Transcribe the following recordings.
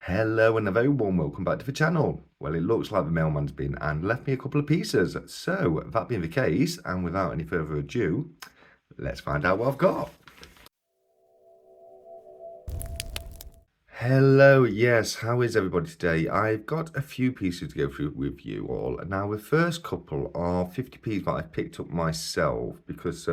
Hello and a very warm welcome back to the channel. Well, it looks like the mailman's been and left me a couple of pieces. So, that being the case, and without any further ado, let's find out what I've got. Hello, yes, how is everybody today? I've got a few pieces to go through with you all. Now, the first couple are 50p's that I've picked up myself because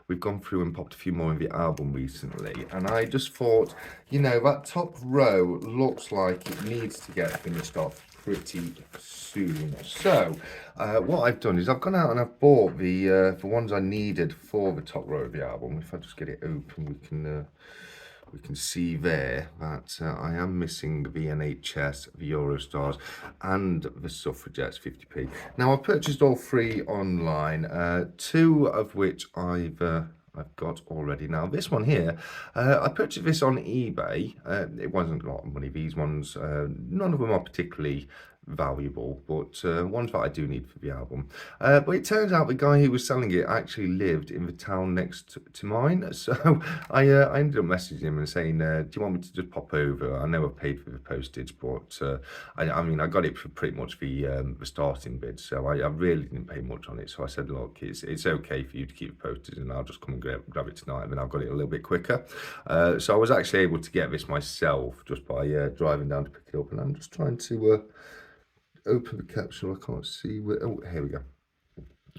we've gone through and popped a few more in the album recently. And I just thought, that top row looks like it needs to get finished off pretty soon. So, what I've done is I've gone out and I've bought the ones I needed for the top row of the album. If I just get it open, we can see there that I am missing the NHS, the Eurostars, and the Suffragettes 50p. Now, I've purchased all three online, two of which I've got already. Now, this one here, I purchased this on eBay. It wasn't a lot of money. These ones, none of them are particularly valuable, but ones that I do need for the album. But it turns out the guy who was selling it actually lived in the town next to mine, so I ended up messaging him and saying, do you want me to just pop over? I know I paid for the postage, but I mean I got it for pretty much the starting bid, so I really didn't pay much on it. So I said, look, it's okay for you to keep the postage, and I'll just come and grab it tonight, and then I've got it a little bit quicker. So I was actually able to get this myself just by driving down to pick it up, and I'm just trying to open the capsule. I can't see where. Oh, here we go.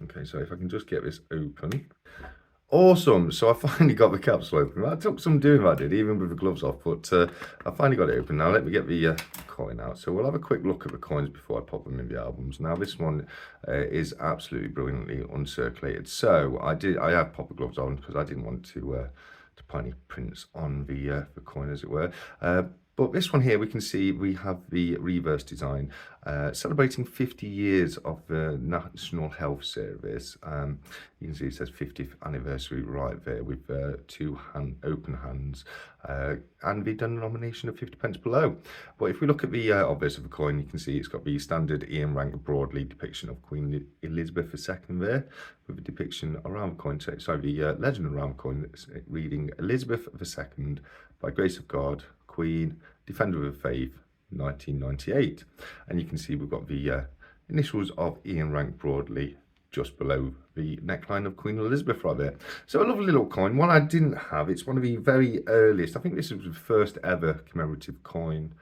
Okay, so if I can just get this open. Awesome. So I finally got the capsule open. That took some doing, that did, even with the gloves off, but I finally got it open. Now let me get the coin out. So we'll have a quick look at the coins before I pop them in the albums. Now this one is absolutely brilliantly uncirculated. So I have popped the gloves on because I didn't want to put any prints on the coin, as it were. But this one here, we can see we have the reverse design, celebrating 50 years of the National Health Service. You can see it says 50th anniversary right there with two open hands, and the denomination of 50p below. But if we look at the obverse of the coin, you can see it's got the standard Ian Rank broadly depiction of Queen Elizabeth II there, with a depiction around the coin, sorry, the legend around the coin reading Elizabeth II, by grace of God, Queen, Defender of the Faith, 1998. And you can see we've got the initials of Ian Rank broadly just below the neckline of Queen Elizabeth right there. So a lovely little coin. One I didn't have, it's one of the very earliest. I think this was the first ever commemorative coin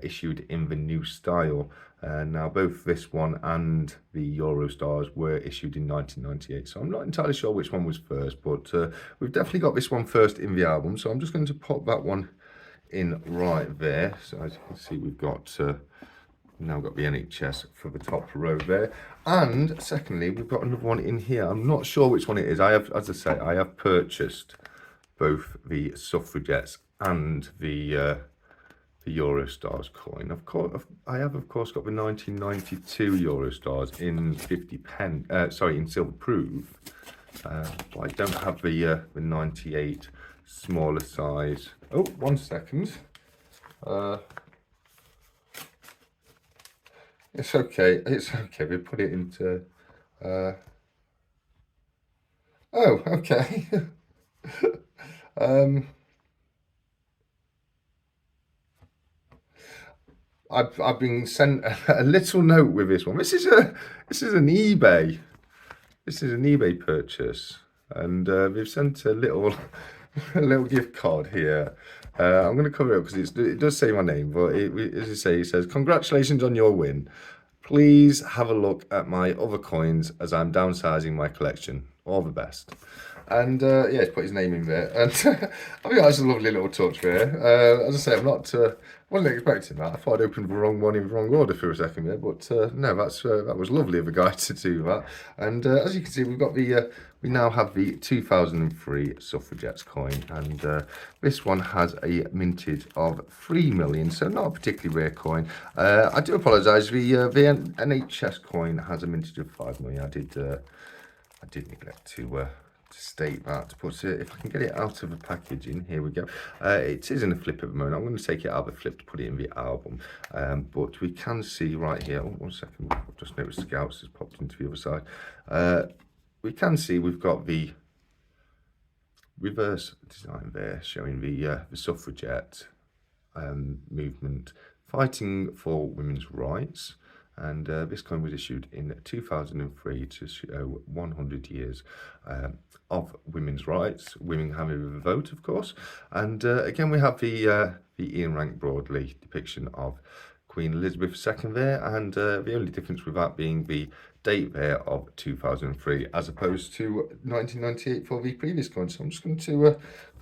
issued in the new style. Now both this one and the Eurostars were issued in 1998, so I'm not entirely sure which one was first, but we've definitely got this one first in the album, so I'm just going to pop that one in right there. So as you can see, we've got now got the NHS for the top row there, and secondly we've got another one in here. I'm not sure which one it is. I have, as I say, I have purchased both the Suffragettes and the Eurostars coin. Of course, I have of course got the 1992 Eurostars in 50p, sorry, in silver proof. But I don't have the 98 smaller size. Oh, 1 second. It's okay. It's okay. We put it into. Oh, okay. I've been sent a little note with this one. This is an eBay. This is an eBay purchase, and they've sent a little gift card here. I'm going to cover it up because it does say my name, but as you say, it says, "Congratulations on your win. Please have a look at my other coins as I'm downsizing my collection. All the best." And yeah, he's put his name in there, and I think that's a lovely little touch there. As I say, wasn't expecting that. I thought I'd opened the wrong one in the wrong order for a second there, but no, that was lovely of the guy to do that. And as you can see, we've got we now have the 2003 Suffragettes coin, and this one has a mintage of 3 million, so not a particularly rare coin. I do apologise. The NHS coin has a mintage of 5 million. I did neglect to state that, but if I can get it out of the packaging, here we go. It is in a flip at the moment. I'm going to take it out of the flip to put it in the album, but we can see right here. Oh, 1 second, I've just noticed Scouts has popped into the other side. We can see we've got the reverse design there showing the suffragette movement fighting for women's rights. And this coin was issued in 2003 to show 100 years of women's rights, women having a vote, of course. And again, we have the Ian Rank Broadley depiction of Queen Elizabeth II there, and the only difference with that being the date there of 2003 as opposed to 1998 for the previous coin. So I'm just going to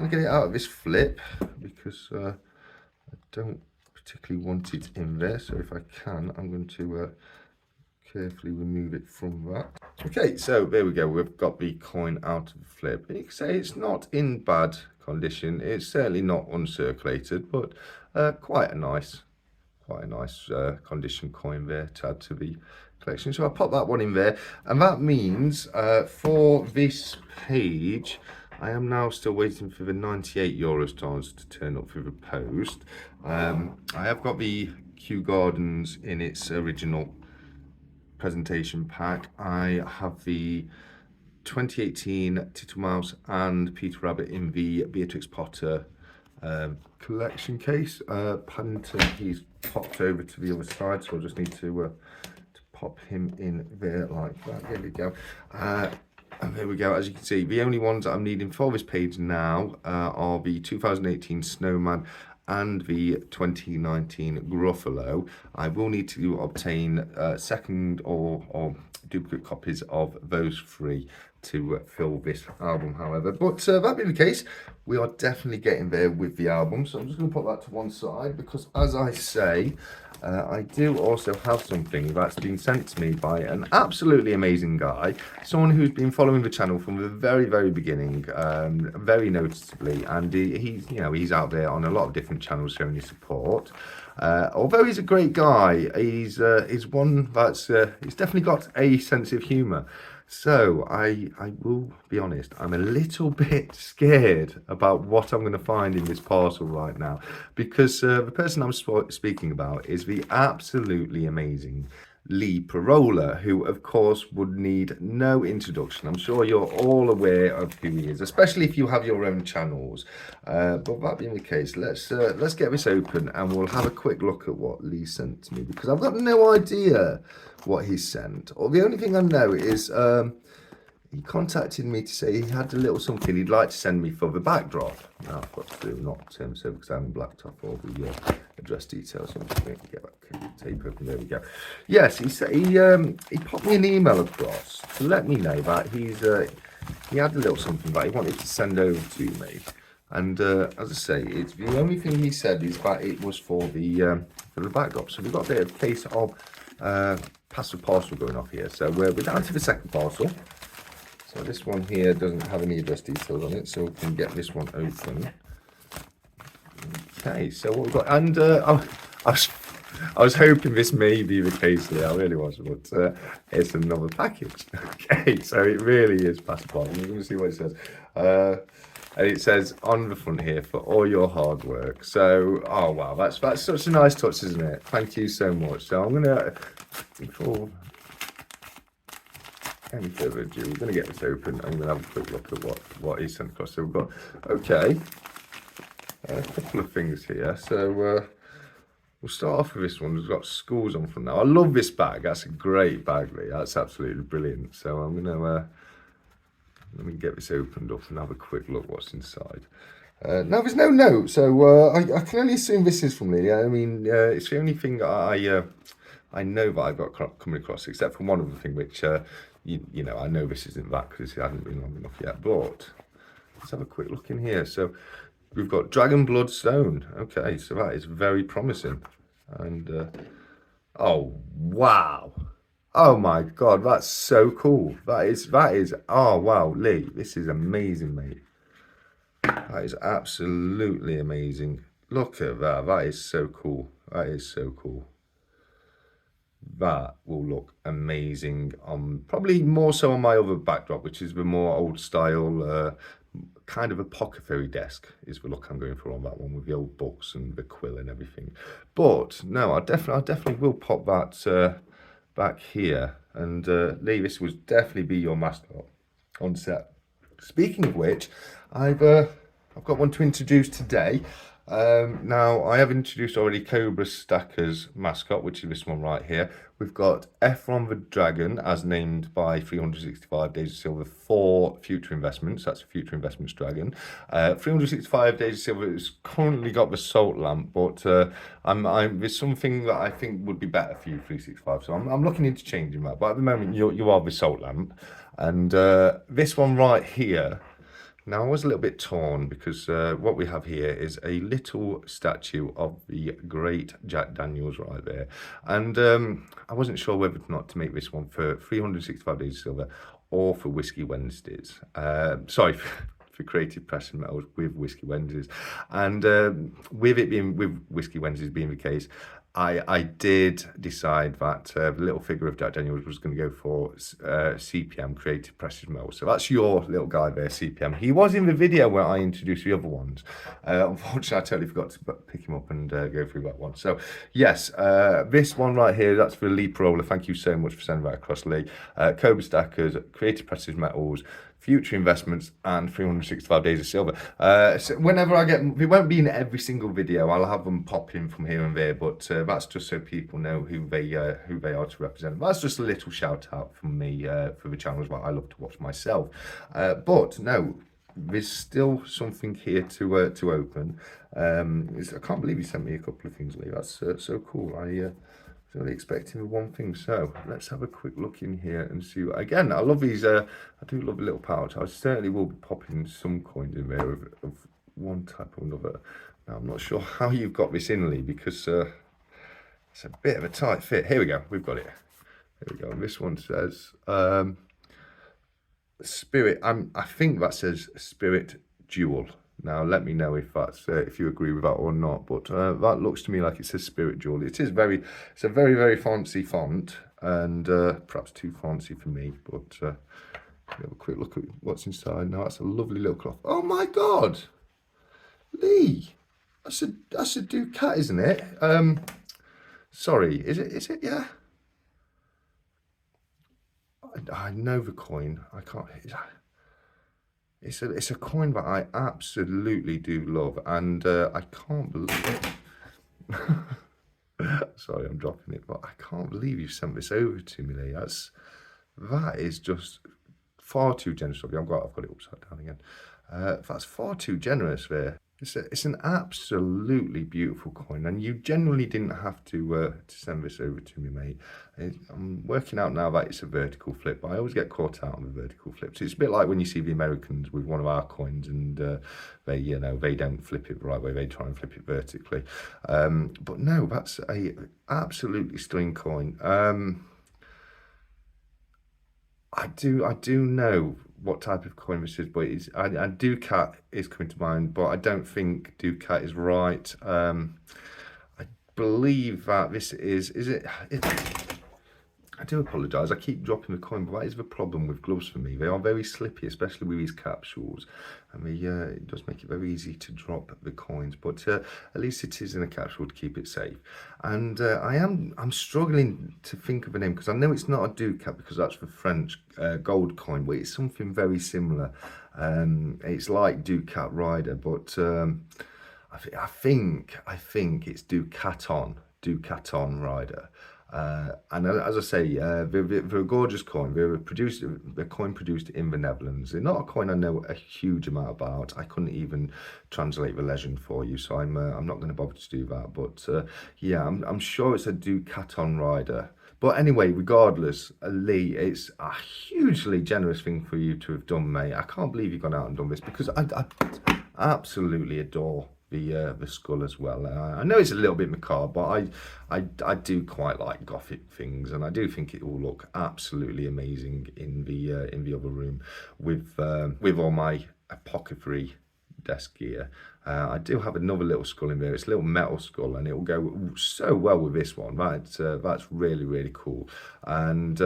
get it out of this flip because I don't particularly want it in there. So if I can, I'm going to carefully remove it from that. Okay, so there we go. We've got the coin out of the flip. You can say it's not in bad condition. It's certainly not uncirculated, but quite a nice condition coin there to add to the collection. So I'll pop that one in there, and that means for this page I am now still waiting for the 98 Eurostars to turn up through the post. I have got the Kew Gardens in its original presentation pack. I have the 2018 Tittlesmouse and Peter Rabbit in the Beatrix Potter collection case. Paddington, he's popped over to the other side, so I just need to pop him in there like that. There we go. And there we go. As you can see, the only ones I'm needing for this page now are the 2018 Snowman and the 2019 Gruffalo. I will need to obtain second or duplicate copies of those three to fill this album, however. But that being the case, we are definitely getting there with the album. So I'm just going to put that to one side because, as I say, I do also have something that's been sent to me by an absolutely amazing guy, someone who's been following the channel from the very, very beginning, very noticeably, and he's out there on a lot of different channels showing his support. Although he's a great guy, he's one that's he's definitely got a sense of humour. So I will be honest, I'm a little bit scared about what I'm going to find in this parcel right now, because the person I'm speaking about is the absolutely amazing Lee Parola, who of course would need no introduction. I'm sure you're all aware of who he is, especially if you have your own channels. But that being the case, let's get this open and we'll have a quick look at what Lee sent to me, because I've got no idea what he sent. Or the only thing I know is he contacted me to say he had a little something he'd like to send me for the backdrop. Now I've got to do not so because I haven't blacked off all the address details. So I'm just going to get that tape open. There we go. Yes, he said he popped me an email across to let me know that he had a little something that he wanted to send over to me. And as I say, it's the only thing he said is that it was for the backdrop. So we've got a bit of a case of passive parcel going off here. So we're down to the second parcel. So this one here doesn't have any address details on it, so we can get this one open. Okay, so what we've got, and I was hoping this may be the case here, I really was, but it's another package. Okay, so it really is passport. We're going to see what it says. And it says on the front here, for all your hard work. So, oh wow, that's such a nice touch, isn't it? Thank you so much. So I'm going to, before any further ado, we're going to get this open. I'm going to have a quick look at what he sent across. So we've got, okay, a couple of things here. So we'll start off with this one. We've got schools on from now. I love this bag. That's a great bag, Lee. That's absolutely brilliant. So I'm going to let me get this opened up and have a quick look what's inside. Now there's no note, so I can only assume this is from Lee. I mean, it's the only thing that I know that I've got coming across, except for one other thing, which you know, I know this isn't that because it hasn't been long enough yet. But let's have a quick look in here. So we've got Dragon Blood Stone. Okay, so that is very promising. And oh wow. Oh my god, that's so cool. That is, oh wow, Lee, this is amazing, mate. That is absolutely amazing. Look at that, that is so cool. That is so cool. That will look amazing on, probably more so on my other backdrop, which is the more old style, kind of apothecary desk is the look I'm going for on that one, with the old books and the quill and everything. But no, I definitely will pop that back here, and Lee, this would definitely be your mascot on set. Speaking of which, I've got one to introduce today. Now, I have introduced already Cobra Stacker's mascot, which is this one right here. We've got Efron the Dragon, as named by 365 Days of Silver for future investments. That's a future investments dragon. 365 Days of Silver has currently got the Salt Lamp, but there's something that I think would be better for you, 365. So I'm looking into changing that. But at the moment, you are the Salt Lamp. And this one right here. Now, I was a little bit torn because what we have here is a little statue of the great Jack Daniels right there. And I wasn't sure whether or not to make this one for 365 Days of Silver or for Whiskey Wednesdays. Sorry, for Creative Precious Metals with Whiskey Wednesdays. And with Whiskey Wednesdays being the case, I did decide that the little figure of Jack Daniels was going to go for CPM, Creative Precious Metals. So that's your little guy there, CPM. He was in the video where I introduced the other ones. Unfortunately, I totally forgot to pick him up and go through that one. So yes, this one right here, that's for Lee Parola. Thank you so much for sending that across, Lee. Cobra Stackers, Creative Precious Metals, future investments, and 365 Days of Silver. So whenever I get, it won't be in every single video. I'll have them pop in from here and there, but that's just so people know who they are to represent. That's just a little shout out from me for the channels that I love to watch myself. But no, there's still something here to open. I can't believe you sent me a couple of things, Lee. That's so cool. I was only expecting one thing, so let's have a quick look in here and see. Again, I love these. I do love a little pouch. I certainly will be popping some coins in there of one type or another. Now, I'm not sure how you've got this in, Lee, because it's a bit of a tight fit. Here we go. We've got it. Here we go. This one says Spirit. I think that says Spirit Jewel. Now, let me know if that's if you agree with that or not. But that looks to me like it says Spirit Jewel. It's a very, very fancy font, and perhaps too fancy for me. But have a quick look at what's inside. Now, that's a lovely little cloth. Oh my God, Lee, that's a Ducat, isn't it? Sorry, is it? Yeah. I know the coin. I can't. It's a coin that I absolutely do love, and I can't believe it. Sorry, I'm dropping it, but I can't believe you sent this over to me, Lee. That is just far too generous of you. I've got it upside down again. That's far too generous there. It's an absolutely beautiful coin, and you generally didn't have to send this over to me, mate. I'm working out now that it's a vertical flip, but I always get caught out on the vertical flips. It's a bit like when you see the Americans with one of our coins, and they don't flip it the right way. They try and flip it vertically. But no, that's a absolutely stunning coin. I do know what type of coin this is, but Ducat is coming to mind, but I don't think Ducat is right. I believe that this is it? I do apologise, I keep dropping the coin, but that is the problem with gloves for me. They are very slippy, especially with these capsules, and it does make it very easy to drop the coins, but at least it is in a capsule to keep it safe. And I'm struggling to think of a name, because I know it's not a Ducat, because that's the French gold coin, but it's something very similar. It's like Ducaton Rider, but I think it's Ducaton Rider. And as I say, they're a gorgeous coin. They're a coin produced in the Netherlands. They're not a coin I know a huge amount about. I couldn't even translate the legend for you, so I'm not going to bother to do that. But yeah, I'm sure it's a Ducaton Rider. But anyway, regardless, Lee, it's a hugely generous thing for you to have done, mate. I can't believe you've gone out and done this, because I absolutely adore the skull as well. I know it's a little bit macabre, but I do quite like gothic things, and I do think it will look absolutely amazing in the other room with all my apothecary desk gear. I do have another little skull in there. It's a little metal skull, and it will go so well with this one. That's really, really cool. And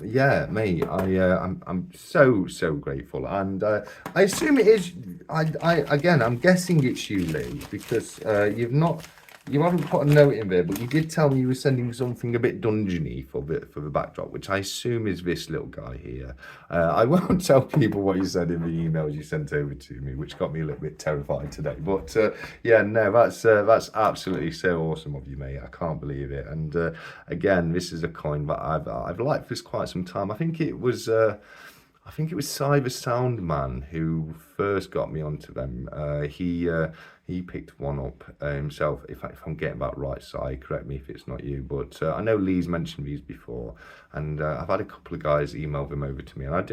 yeah, mate, I'm so grateful. And I assume it is. I'm guessing it's you, Lee, because you've not you haven't put a note in there, but you did tell me you were sending something a bit dungeony for the backdrop, which I assume is this little guy here. I won't tell people what you said in the emails you sent over to me, which got me a little bit terrified today. But yeah, no, that's absolutely so awesome of you, mate. I can't believe it. And again, this is a coin that I've liked for quite some time. I think it was Cyber Soundman who first got me onto them. He picked one up himself. If I'm getting that right, Si, correct me if it's not you. But I know Lee's mentioned these before, and I've had a couple of guys email them over to me, and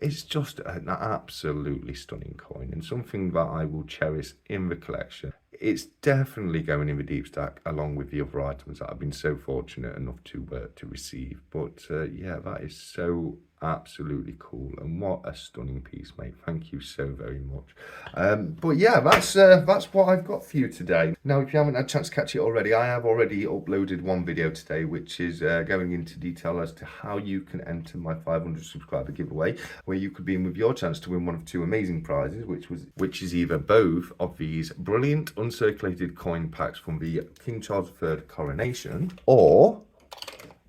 it's just an absolutely stunning coin and something that I will cherish in the collection. It's definitely going in the deep stack along with the other items that I've been so fortunate enough to receive. But yeah, that is so absolutely cool, and what a stunning piece, mate. Thank you so very much. But yeah, that's what I've got for you today. Now, if you haven't had a chance to catch it already, I have already uploaded one video today, which is going into detail as to how you can enter my 500 subscriber giveaway, where you could be in with your chance to win one of two amazing prizes, which is either both of these brilliant uncirculated coin packs from the King Charles III coronation, or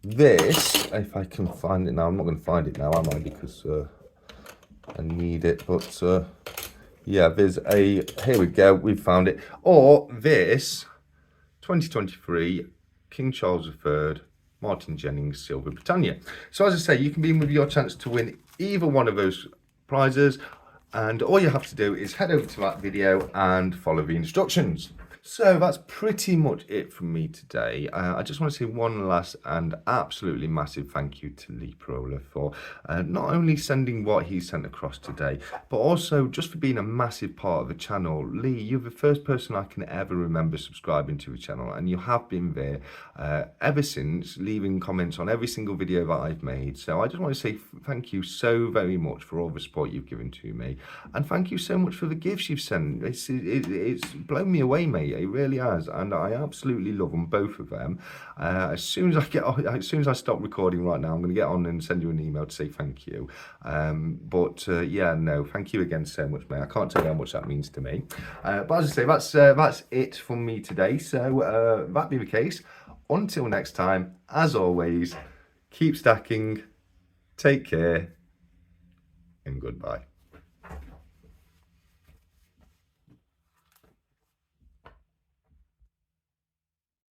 this, if I can find it now. I'm not going to find it now, am I? Because I need it. But yeah, here we go. We've found it. Or this 2023 King Charles III Martin Jennings Silver Britannia. So as I say, you can be in with your chance to win either one of those prizes. And all you have to do is head over to that video and follow the instructions. So that's pretty much it from me today. I just want to say one last and absolutely massive thank you to Lee Prola for not only sending what he sent across today, but also just for being a massive part of the channel. Lee, you're the first person I can ever remember subscribing to the channel, and you have been there ever since, leaving comments on every single video that I've made. So I just want to say thank you so very much for all the support you've given to me, and thank you so much for the gifts you've sent. It's blown me away, mate. It really has, and I absolutely love them, both of them. As soon as I stop recording right now, I'm going to get on and send you an email to say thank you. Yeah, no, thank you again so much, mate. I can't tell you how much that means to me. But as I say, that's it from me today. So that being the case, until next time, as always, keep stacking, take care, and goodbye.